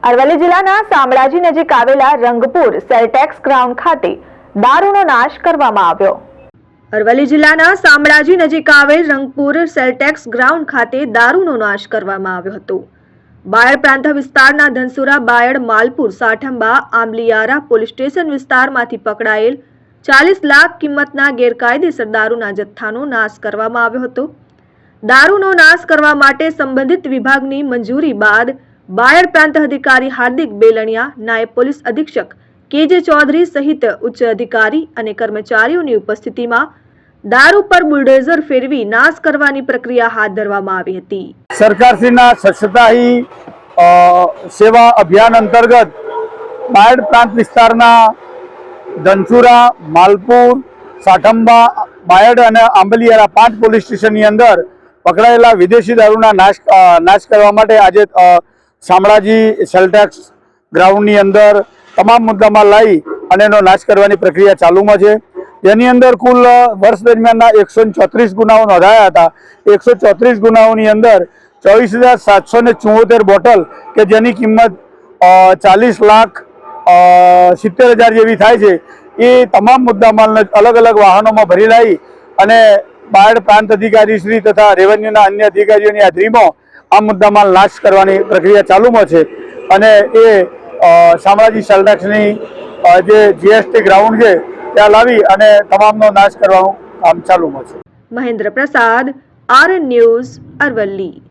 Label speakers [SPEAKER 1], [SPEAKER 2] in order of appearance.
[SPEAKER 1] અરવલ્લી જિલ્લાના શામળાજી નજીક આવેલા રંગપુર સેલટેક્સ ગ્રાઉન્ડ ખાતે દારૂનો નાશ કરવામાં આવ્યો। અરવલ્લી જિલ્લાના શામળાજી નજીક આવેલ રંગપુર સેલટેક્સ ગ્રાઉન્ડ ખાતે દારૂનો નાશ કરવામાં આવ્યો હતો। બાયડ પ્રાંત વિસ્તારના ધનસુરા બાયડ માલપુર સાઠંબા આંબલિયારા પોલીસ સ્ટેશન વિસ્તારમાંથી પકડાયેલ 40 લાખ કિંમતના ગેરકાયદેસર દારૂના જથ્થાનો નાશ કરવામાં આવ્યો હતો। દારૂનો નાશ કરવા માટે સંબંધિત વિભાગની મંજૂરી બાદ બાયડ પ્રાંત અધિકારી હાર્દિક બેલણિયા, નાયબ પોલીસ અધિક્ષક કેજે ચૌધરી સહિત ઉચ્ચ અધિકારી અને કર્મચારીઓની ઉપસ્થિતિમાં દારૂ પર બુલડોઝર ફેરવી નાશ કરવાની પ્રક્રિયા હાથ ધરવામાં આવી હતી।
[SPEAKER 2] સરકારશ્રીના સ્વચ્છતા હી સેવા અભિયાન અંતર્ગત બાયડ પ્રાંત વિસ્તારના ધનસુરા, માલપુર, સાઠંબા, બાયડ અને આંબલિયારા 5 પોલીસ સ્ટેશનની અંદર પકડાયેલા વિદેશી દારૂના નાશ કરવા માટે આજે શામળાજી સેલટેક્સ ગ્રાઉન્ડની અંદર તમામ મુદ્દામાં લઈ અને એનો નાશ કરવાની પ્રક્રિયા ચાલુમાં છે। જેની અંદર કુલ વર્ષ દરમિયાનના 134 ગુનાઓ નોંધાયા હતા। 134 ગુનાઓની અંદર 24,774 બોટલ કે જેની કિંમત 40,70,000 જેવી થાય છે એ તમામ મુદ્દામાલને અલગ અલગ વાહનોમાં ભરી લાવી અને બાયડ પ્રાંત અધિકારી શ્રી તથા રેવન્યુના અન્ય અધિકારીઓની હાજરીમાં આ મુદ્દામાલ નાશ કરવાની પ્રક્રિયા ચાલુમાં છે અને એ શામળાજી સેલટેક્સની જે જીએસટી ગ્રાઉન્ડ છે ત્યાં લાવી અને તમામનો નાશ કરવાનું કામ ચાલુમાં છે।
[SPEAKER 1] મહેન્દ્ર પ્રસાદ, RN ન્યૂઝ, અરવલ્લી।